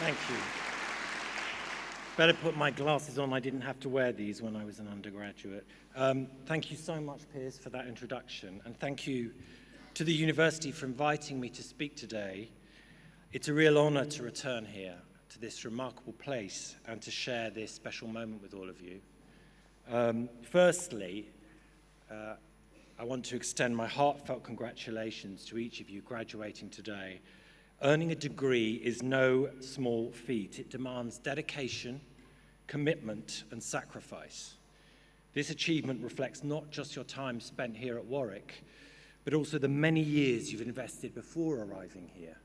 Thank you. Better put my glasses on. I didn't have to wear these when I was an undergraduate. Thank you so much, Piers, for that introduction. And thank you to the university for inviting me to speak today. It's a real honor to return here to this remarkable place and to share this special moment with all of you. Firstly, I want to extend my heartfelt congratulations to each of you graduating today. Earning a degree is no small feat. It demands dedication, commitment, and sacrifice. This achievement reflects not just your time spent here at Warwick, but also the many years you've invested before arriving here.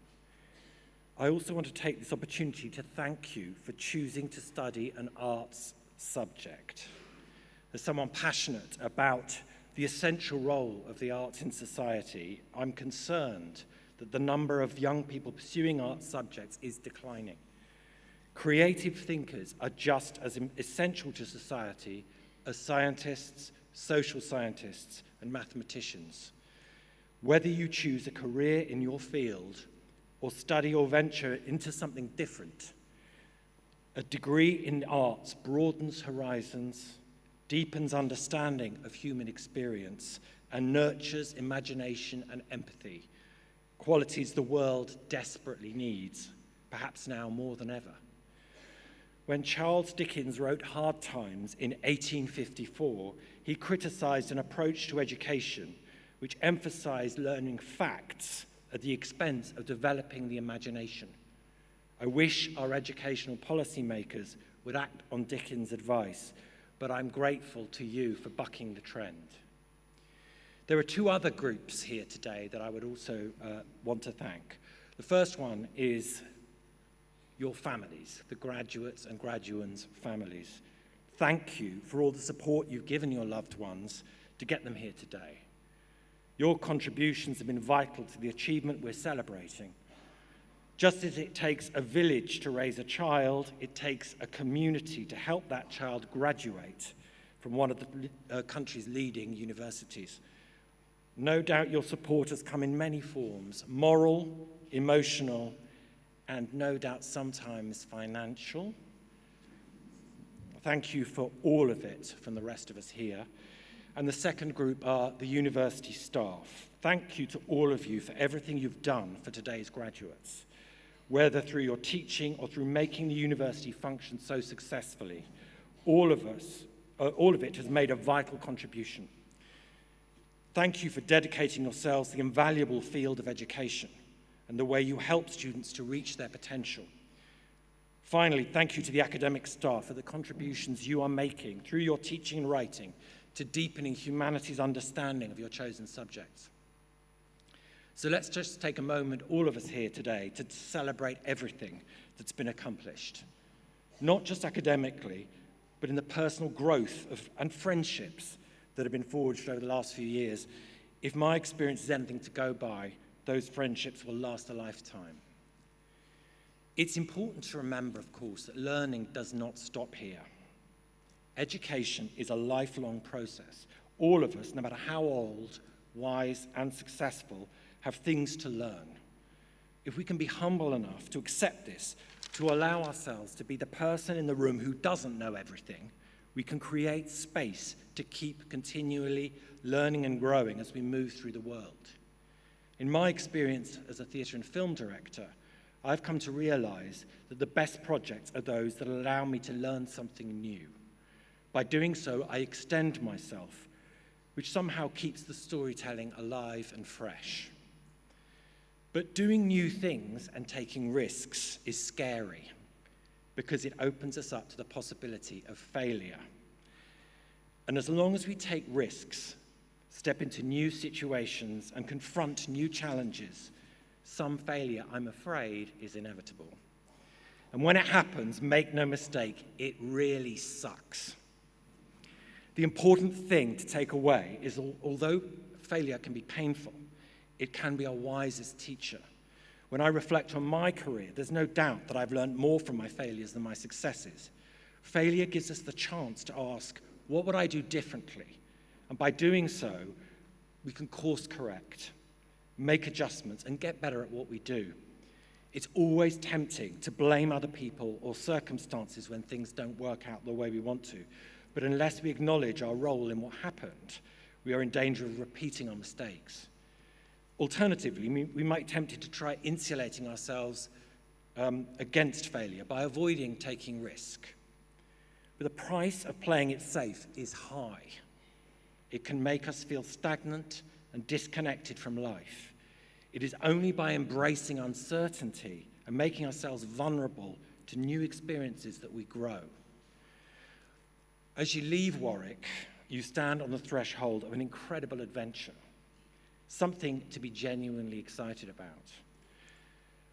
I also want to take this opportunity to thank you for choosing to study an arts subject. As someone passionate about the essential role of the arts in society, I'm concerned that the number of young people pursuing arts subjects is declining. Creative thinkers are just as essential to society as scientists, social scientists, and mathematicians. Whether you choose a career in your field or study or venture into something different, a degree in arts broadens horizons, deepens understanding of human experience, and nurtures imagination and empathy, qualities the world desperately needs, perhaps now more than ever. When Charles Dickens wrote Hard Times in 1854, he criticized an approach to education which emphasized learning facts at the expense of developing the imagination. I wish our educational policymakers would act on Dickens' advice, but I'm grateful to you for bucking the trend. There are two other groups here today that I would also want to thank. The first one is your families, the graduates and graduands' families. Thank you for all the support you've given your loved ones to get them here today. Your contributions have been vital to the achievement we're celebrating. Just as it takes a village to raise a child, it takes a community to help that child graduate from one of the country's leading universities. No doubt your support has come in many forms: moral, emotional, and no doubt sometimes financial. Thank you for all of it from the rest of us here. And the second group are the university staff. Thank you to all of you for everything you've done for today's graduates. Whether through your teaching or through making the university function so successfully, all of it has made a vital contribution. Thank you for dedicating yourselves to the invaluable field of education and the way you help students to reach their potential. Finally, thank you to the academic staff for the contributions you are making through your teaching and writing to deepening humanity's understanding of your chosen subjects. So let's just take a moment, all of us here today, to celebrate everything that's been accomplished, not just academically, but in the personal growth and friendships that have been forged over the last few years. If my experience is anything to go by, those friendships will last a lifetime. It's important to remember, of course, that learning does not stop here. Education is a lifelong process. All of us, no matter how old, wise, and successful, have things to learn. If we can be humble enough to accept this, to allow ourselves to be the person in the room who doesn't know everything, we can create space to keep continually learning and growing as we move through the world. In my experience as a theatre and film director, I've come to realize that the best projects are those that allow me to learn something new. By doing so, I extend myself, which somehow keeps the storytelling alive and fresh. But doing new things and taking risks is scary because it opens us up to the possibility of failure. And as long as we take risks, step into new situations, and confront new challenges, some failure, I'm afraid, is inevitable. And when it happens, make no mistake, it really sucks. The important thing to take away is, although failure can be painful, it can be our wisest teacher. When I reflect on my career, there's no doubt that I've learned more from my failures than my successes. Failure gives us the chance to ask, what would I do differently? And by doing so, we can course correct, make adjustments, and get better at what we do. It's always tempting to blame other people or circumstances when things don't work out the way we want to. But unless we acknowledge our role in what happened, we are in danger of repeating our mistakes. Alternatively, we might be tempted to try insulating ourselves against failure by avoiding taking risk. But the price of playing it safe is high. It can make us feel stagnant and disconnected from life. It is only by embracing uncertainty and making ourselves vulnerable to new experiences that we grow. As you leave Warwick, you stand on the threshold of an incredible adventure, something to be genuinely excited about.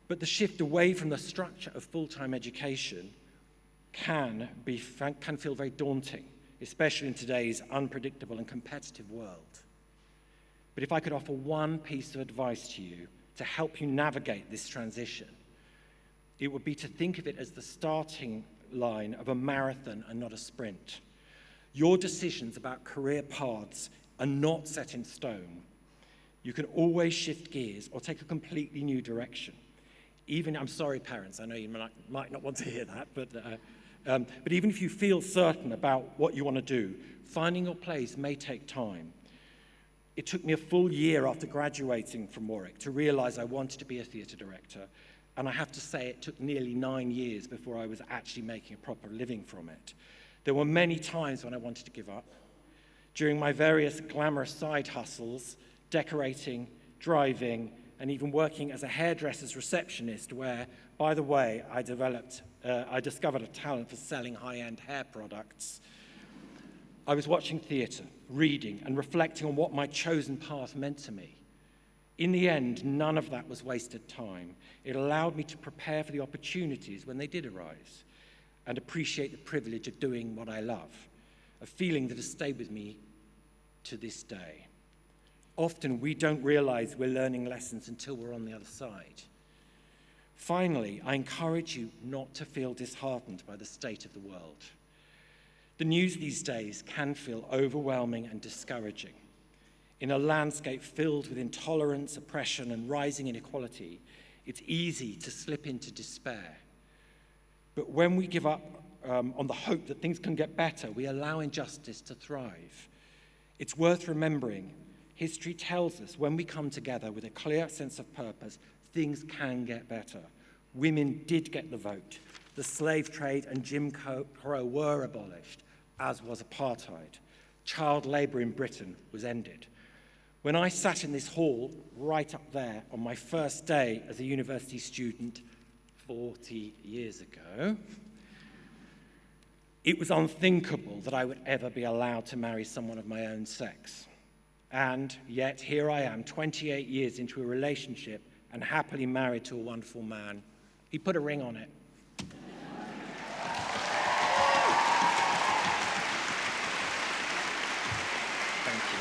But the shift away from the structure of full-time education can feel very daunting, especially in today's unpredictable and competitive world. But if I could offer one piece of advice to you to help you navigate this transition, it would be to think of it as the starting line of a marathon and not a sprint. Your decisions about career paths are not set in stone. You can always shift gears or take a completely new direction. I'm sorry, parents, I know you might not want to hear that, but even if you feel certain about what you want to do, finding your place may take time. It took me a full year after graduating from Warwick to realize I wanted to be a theatre director, and I have to say it took nearly 9 years before I was actually making a proper living from it. There were many times when I wanted to give up. During my various glamorous side hustles, decorating, driving, and even working as a hairdresser's receptionist, where, by the way, I discovered a talent for selling high-end hair products. I was watching theatre, reading, and reflecting on what my chosen path meant to me. In the end, none of that was wasted time. It allowed me to prepare for the opportunities when they did arise and appreciate the privilege of doing what I love, a feeling that has stayed with me to this day. Often we don't realize we're learning lessons until we're on the other side. Finally, I encourage you not to feel disheartened by the state of the world. The news these days can feel overwhelming and discouraging. In a landscape filled with intolerance, oppression, and rising inequality, it's easy to slip into despair. But when we give up on the hope that things can get better, we allow injustice to thrive. It's worth remembering, history tells us when we come together with a clear sense of purpose, things can get better. Women did get the vote. The slave trade and Jim Crow were abolished, as was apartheid. Child labour in Britain was ended. When I sat in this hall, right up there, on my first day as a university student 40 years ago, it was unthinkable that I would ever be allowed to marry someone of my own sex. And yet here I am, 28 years into a relationship and happily married to a wonderful man. He put a ring on it. Thank you.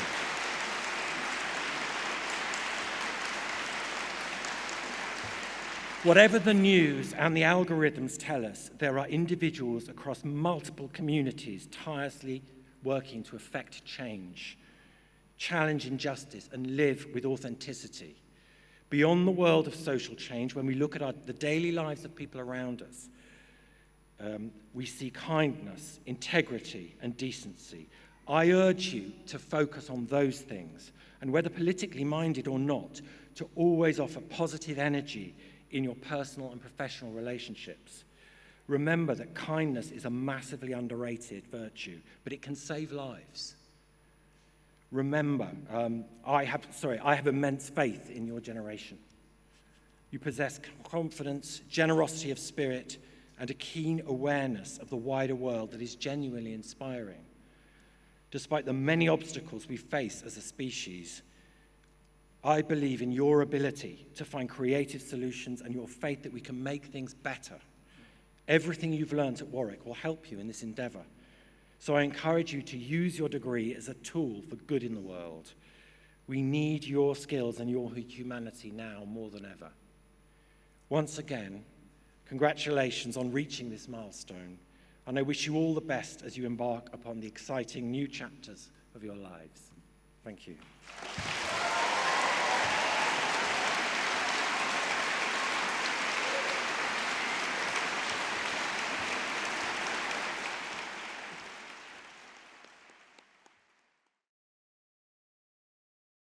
Whatever the news and the algorithms tell us, there are individuals across multiple communities tirelessly working to effect change, challenge injustice, and live with authenticity. Beyond the world of social change, when we look at the daily lives of people around us, we see kindness, integrity, and decency. I urge you to focus on those things, and whether politically minded or not, to always offer positive energy in your personal and professional relationships. Remember that kindness is a massively underrated virtue, but it can save lives. Remember, I have immense faith in your generation. You possess confidence, generosity of spirit, and a keen awareness of the wider world that is genuinely inspiring. Despite the many obstacles we face as a species, I believe in your ability to find creative solutions and your faith that we can make things better. Everything you've learned at Warwick will help you in this endeavour. So I encourage you to use your degree as a tool for good in the world. We need your skills and your humanity now more than ever. Once again, congratulations on reaching this milestone, and I wish you all the best as you embark upon the exciting new chapters of your lives. Thank you.